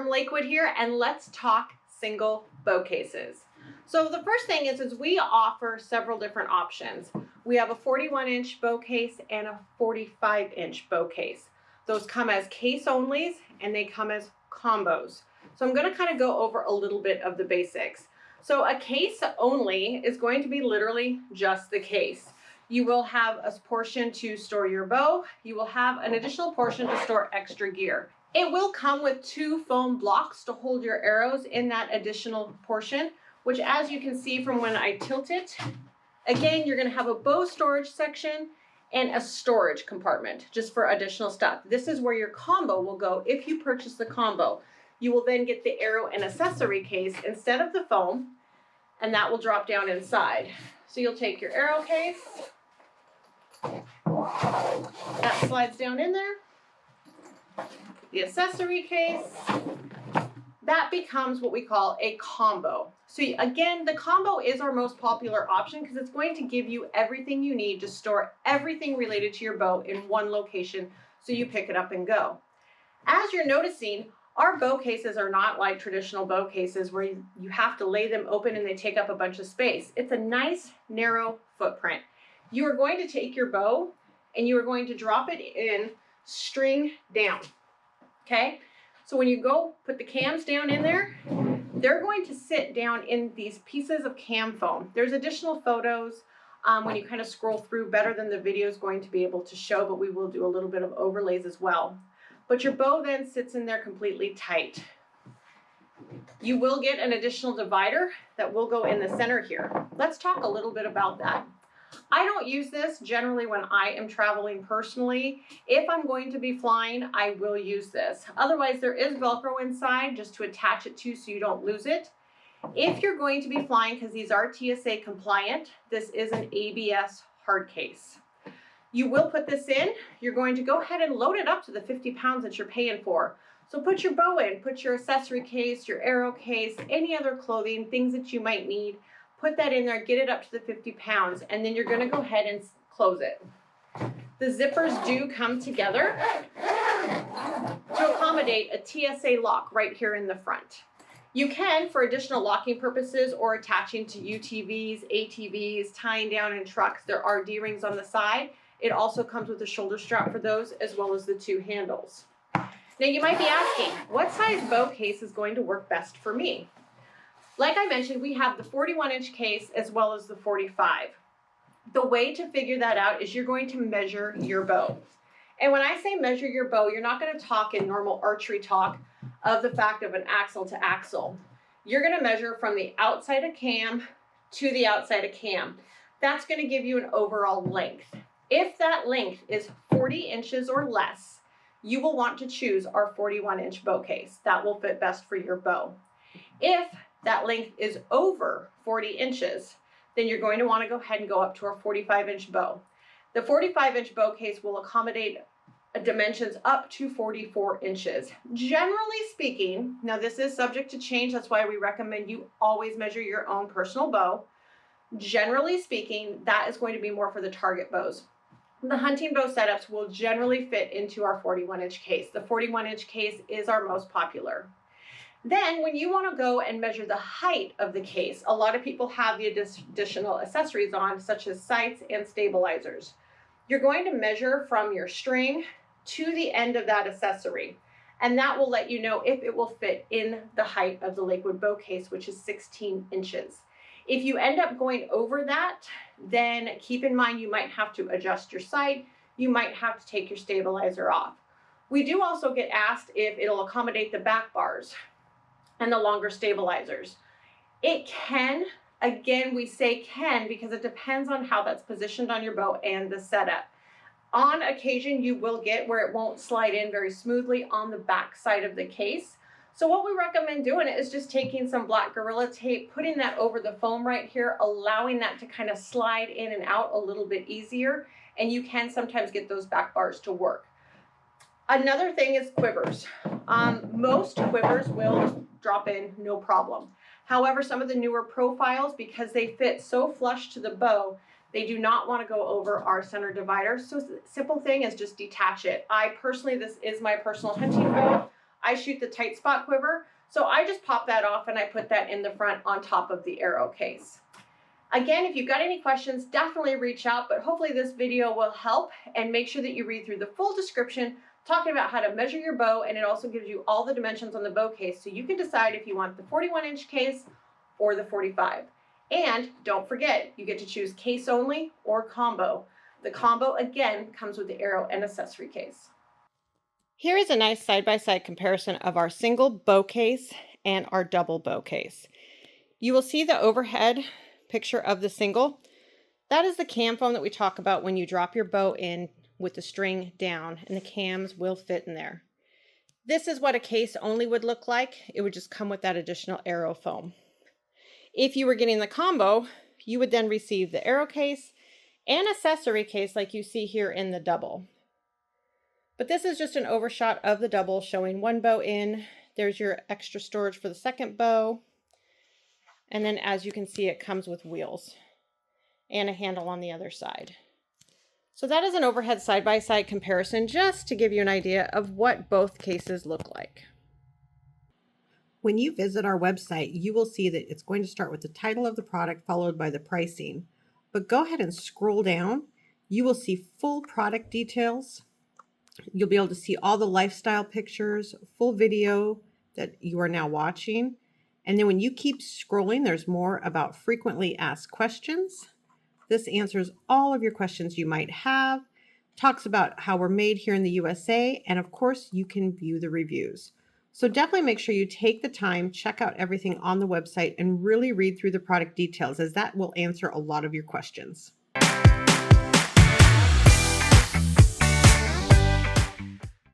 from Lakewood here, and let's talk single bow cases. So the first thing is we offer several different options. We have a 41-inch bow case and a 45-inch bow case. Those come as case onlys and they come as combos. So I'm going to kind of go over a little bit of the basics. So a case only is going to be literally just the case. You will have a portion to store your bow. You will have an additional portion to store extra gear. It will come with 2 foam blocks to hold your arrows in that additional portion, which, as you can see from when I tilt it, again, you're going to have a bow storage section and a storage compartment just for additional stuff. This is where your combo will go if you purchase the combo. You will then get the arrow and accessory case instead of the foam, and that will drop down inside. So you'll take your arrow case, that slides down in there. The accessory case, that becomes what we call a combo. So again, the combo is our most popular option because it's going to give you everything you need to store everything related to your bow in one location so you pick it up and go. As you're noticing, our bow cases are not like traditional bow cases where you have to lay them open and they take up a bunch of space. It's a nice narrow footprint. You are going to take your bow and you are going to drop it in string down. Okay, so when you go put the cams down in there, they're going to sit down in these pieces of cam foam. There's additional photos when you kind of scroll through better than the video is going to be able to show, but we will do a little bit of overlays as well. But your bow then sits in there completely tight. You will get an additional divider that will go in the center here. Let's talk a little bit about that. I don't use this generally when I am traveling personally. If I'm going to be flying, I will use this. Otherwise, there is Velcro inside just to attach it to so you don't lose it. If you're going to be flying, because these are TSA compliant, this is an ABS hard case. You will put this in. You're going to go ahead and load it up to the 50 pounds that you're paying for. So put your bow in, put your accessory case, your arrow case, any other clothing, things that you might need. Put that in there, get it up to the 50 pounds, and then you're going to go ahead and close it. The zippers do come together to accommodate a TSA lock right here in the front. You can, for additional locking purposes or attaching to UTVs, ATVs, tying down in trucks, there are D-rings on the side. It also comes with a shoulder strap for those, as well as the 2 handles. Now you might be asking, what size bow case is going to work best for me? Like I mentioned, we have the 41-inch case as well as the 45. The way to figure that out is you're going to measure your bow. And when I say measure your bow, you're not going to talk in normal archery talk of the fact of an axle to axle. You're going to measure from the outside of cam to the outside of cam. That's going to give you an overall length. If that length is 40 inches or less, you will want to choose our 41-inch bow case. That will fit best for your bow. If that length is over 40 inches, then you're going to want to go ahead and go up to our 45-inch bow. The 45-inch bow case will accommodate dimensions up to 44 inches. Generally speaking, now this is subject to change, that's why we recommend you always measure your own personal bow. Generally speaking, that is going to be more for the target bows. The hunting bow setups will generally fit into our 41-inch case. The 41-inch case is our most popular. Then when you want to go and measure the height of the case, a lot of people have the additional accessories on, such as sights and stabilizers. You're going to measure from your string to the end of that accessory, and that will let you know if it will fit in the height of the Lakewood bow case, which is 16 inches. If you end up going over that, then keep in mind you might have to adjust your sight, you might have to take your stabilizer off. We do also get asked if it'll accommodate the back bars and the longer stabilizers. It can, again, we say can because it depends on how that's positioned on your bow and the setup. On occasion, you will get where it won't slide in very smoothly on the back side of the case. So what we recommend doing is just taking some black Gorilla Tape, putting that over the foam right here, allowing that to kind of slide in and out a little bit easier, and you can sometimes get those back bars to work. Another thing is quivers. Most quivers will drop in no problem. However, some of the newer profiles, because they fit so flush to the bow, they do not want to go over our center divider. So the simple thing is just detach it. I personally, this is my personal hunting bow. I shoot the tight spot quiver, so I just pop that off and I put that in the front on top of the arrow case. Again, if you've got any questions, definitely reach out, but hopefully this video will help, and make sure that you read through the full description talking about how to measure your bow, and it also gives you all the dimensions on the bow case so you can decide if you want the 41-inch case or the 45. And don't forget, you get to choose case only or combo. The combo, again, comes with the arrow and accessory case. Here is a nice side-by-side comparison of our single bow case and our double bow case. You will see the overhead picture of the single. That is the cam foam that we talk about when you drop your bow in with the string down, and the cams will fit in there. This is what a case only would look like. It would just come with that additional arrow foam. If you were getting the combo, you would then receive the arrow case and accessory case like you see here in the double. But this is just an overshot of the double showing one bow in. There's your extra storage for the second bow. And then as you can see, it comes with wheels and a handle on the other side. So that is an overhead side-by-side comparison just to give you an idea of what both cases look like. When you visit our website, you will see that it's going to start with the title of the product followed by the pricing. But go ahead and scroll down. You will see full product details. You'll be able to see all the lifestyle pictures, full video that you are now watching. And then when you keep scrolling, there's more about frequently asked questions. This answers all of your questions you might have, talks about how we're made here in the USA, and of course, you can view the reviews. So definitely make sure you take the time, check out everything on the website, and really read through the product details, as that will answer a lot of your questions.